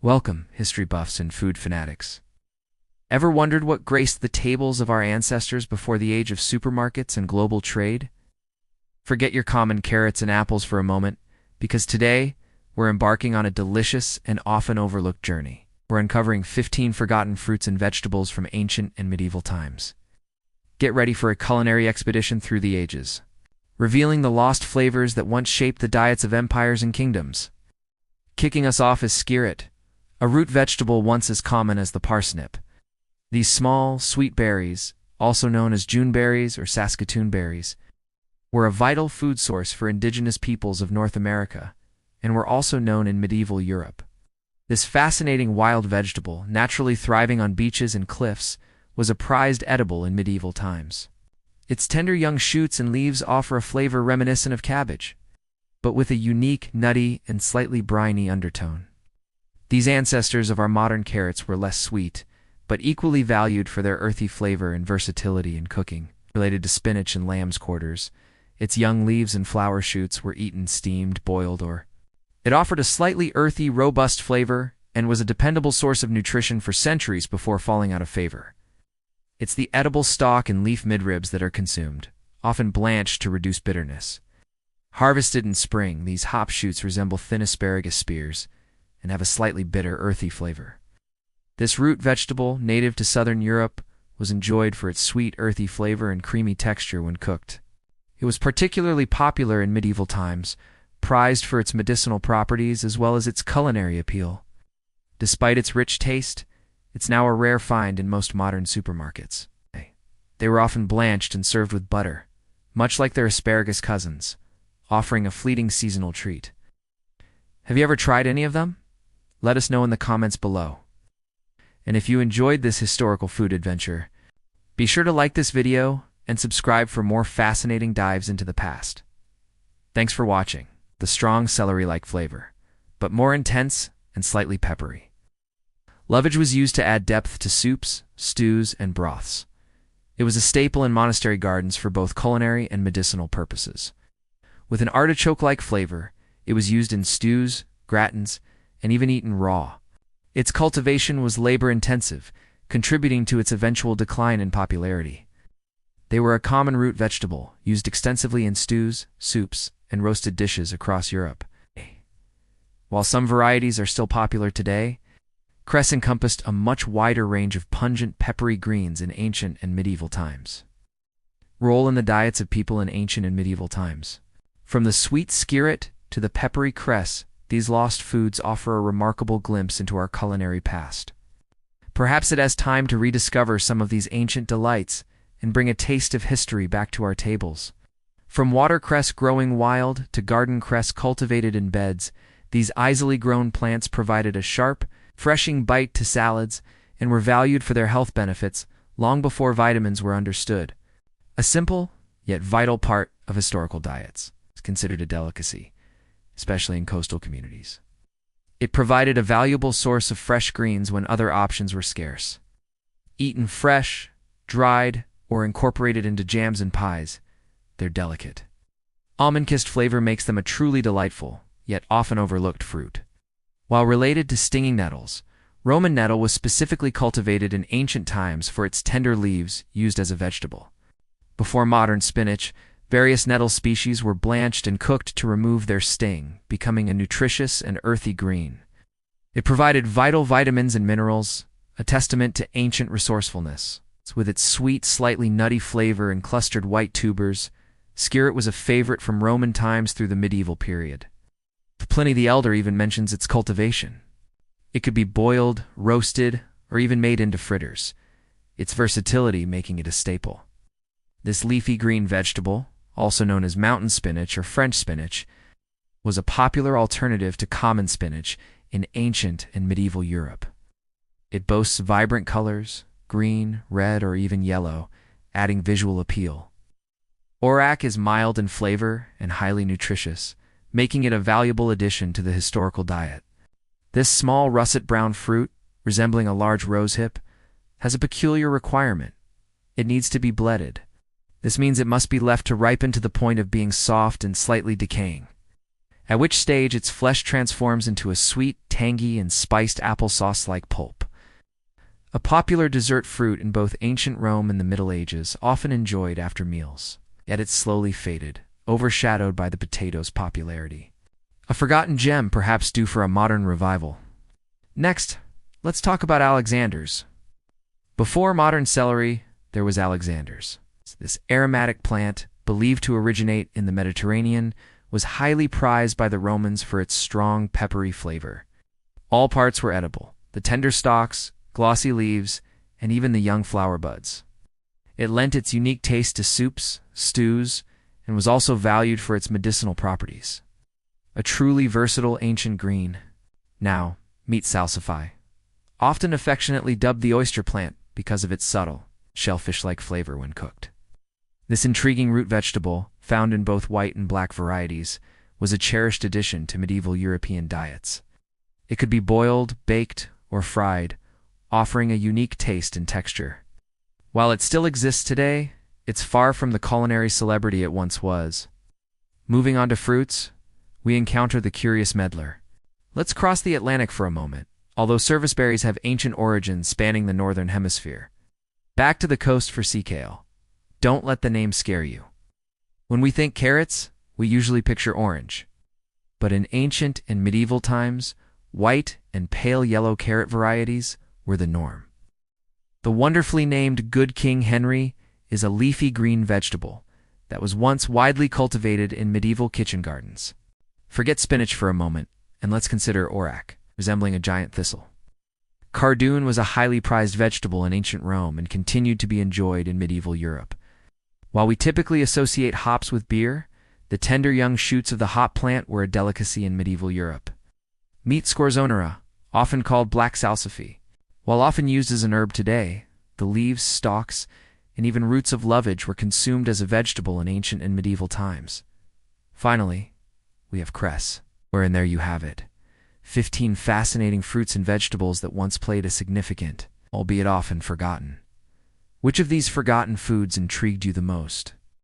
Welcome, history buffs and food fanatics. Ever wondered what graced the tables of our ancestors before the age of supermarkets and global trade? Forget your common carrots and apples for a moment, because today we're embarking on a delicious and often overlooked journey. We're uncovering 15 forgotten fruits and vegetables from ancient and medieval times. Get ready for a culinary expedition through the ages, revealing the lost flavors that once shaped the diets of empires and kingdoms. Kicking us off is skirret, a root vegetable once as common as the parsnip. These small, sweet berries, also known as June berries or Saskatoon berries, were a vital food source for indigenous peoples of North America, and were also known in medieval Europe. This fascinating wild vegetable, naturally thriving on beaches and cliffs, was a prized edible in medieval times. Its tender young shoots and leaves offer a flavor reminiscent of cabbage, but with a unique, nutty, and slightly briny undertone. These ancestors of our modern carrots were less sweet, but equally valued for their earthy flavor and versatility in cooking. Related to spinach and lamb's quarters, its young leaves and flower shoots were eaten steamed, boiled, or... It offered a slightly earthy, robust flavor and was a dependable source of nutrition for centuries before falling out of favor. It's the edible stalk and leaf midribs that are consumed, often blanched to reduce bitterness. Harvested in spring, these hop shoots resemble thin asparagus spears and have a slightly bitter, earthy flavor. This root vegetable, native to southern Europe, was enjoyed for its sweet, earthy flavor and creamy texture when cooked. It was particularly popular in medieval times, prized for its medicinal properties as well as its culinary appeal. Despite its rich taste, it's now a rare find in most modern supermarkets. They were often blanched and served with butter, much like their asparagus cousins, offering a fleeting seasonal treat. Have you ever tried any of them? Let us know in the comments below. And if you enjoyed this historical food adventure, be sure to like this video and subscribe for more fascinating dives into the past. Thanks for watching. The strong celery-like flavor, but more intense and slightly peppery. Lovage was used to add depth to soups, stews, and broths. It was a staple in monastery gardens for both culinary and medicinal purposes. With an artichoke-like flavor, it was used in stews, gratins, and even eaten raw. Its cultivation was labor-intensive, contributing to its eventual decline in popularity. They were a common root vegetable, used extensively in stews, soups, and roasted dishes across Europe. While some varieties are still popular today, cress encompassed a much wider range of pungent, peppery greens in ancient and medieval times. Role in the diets of people in ancient and medieval times. From the sweet skirret to the peppery cress, these lost foods offer a remarkable glimpse into our culinary past. Perhaps it has time to rediscover some of these ancient delights and bring a taste of history back to our tables. From watercress growing wild to garden cress cultivated in beds, these easily grown plants provided a sharp, refreshing bite to salads and were valued for their health benefits long before vitamins were understood. A simple, yet vital part of historical diets. It's considered a delicacy, especially in coastal communities. It provided a valuable source of fresh greens when other options were scarce. Eaten fresh, dried, or incorporated into jams and pies, they're delicate. Almond-kissed flavor makes them a truly delightful, yet often overlooked fruit. While related to stinging nettles, Roman nettle was specifically cultivated in ancient times for its tender leaves used as a vegetable. Before modern spinach, various nettle species were blanched and cooked to remove their sting, becoming a nutritious and earthy green. It provided vital vitamins and minerals, a testament to ancient resourcefulness. With its sweet, slightly nutty flavor and clustered white tubers, skirret was a favorite from Roman times through the medieval period. Pliny the Elder even mentions its cultivation. It could be boiled, roasted, or even made into fritters, its versatility making it a staple. This leafy green vegetable, also known as mountain spinach or French spinach, was a popular alternative to common spinach in ancient and medieval Europe. It boasts vibrant colors, green, red, or even yellow, adding visual appeal. Orac is mild in flavor and highly nutritious, making it a valuable addition to the historical diet. This small russet brown fruit, resembling a large rosehip, has a peculiar requirement. It needs to be bledded. This means it must be left to ripen to the point of being soft and slightly decaying, at which stage its flesh transforms into a sweet, tangy and spiced applesauce-like pulp. A popular dessert fruit in both ancient Rome and the Middle Ages, often enjoyed after meals. Yet it slowly faded, overshadowed by the potato's popularity. A forgotten gem perhaps due for a modern revival. Next, let's talk about Alexander's. Before modern celery, there was Alexander's. This aromatic plant, believed to originate in the Mediterranean, was highly prized by the Romans for its strong, peppery flavor. All parts were edible: the tender stalks, glossy leaves, and even the young flower buds. It lent its unique taste to soups, stews, and was also valued for its medicinal properties. A truly versatile ancient green. Now, meat salsify, often affectionately dubbed the oyster plant because of its subtle, shellfish-like flavor when cooked. This intriguing root vegetable, found in both white and black varieties, was a cherished addition to medieval European diets. It could be boiled, baked, or fried, offering a unique taste and texture. While it still exists today, it's far from the culinary celebrity it once was. Moving on to fruits, we encounter the curious medlar. Let's cross the Atlantic for a moment. Although serviceberries have ancient origins spanning the northern hemisphere. Back to the coast for sea kale. Don't let the name scare you. When we think carrots, we usually picture orange. But in ancient and medieval times, white and pale yellow carrot varieties were the norm. The wonderfully named Good King Henry is a leafy green vegetable that was once widely cultivated in medieval kitchen gardens. Forget spinach for a moment, and let's consider orac, resembling a giant thistle. Cardoon was a highly prized vegetable in ancient Rome and continued to be enjoyed in medieval Europe. While we typically associate hops with beer, the tender young shoots of the hop plant were a delicacy in medieval Europe. Meat scorzonera, often called black salsify. While often used as an herb today, the leaves, stalks, and even roots of lovage were consumed as a vegetable in ancient and medieval times. Finally, we have cress, wherein there you have it. 15 fascinating fruits and vegetables that once played a significant, albeit often forgotten. Which of these forgotten foods intrigued you the most?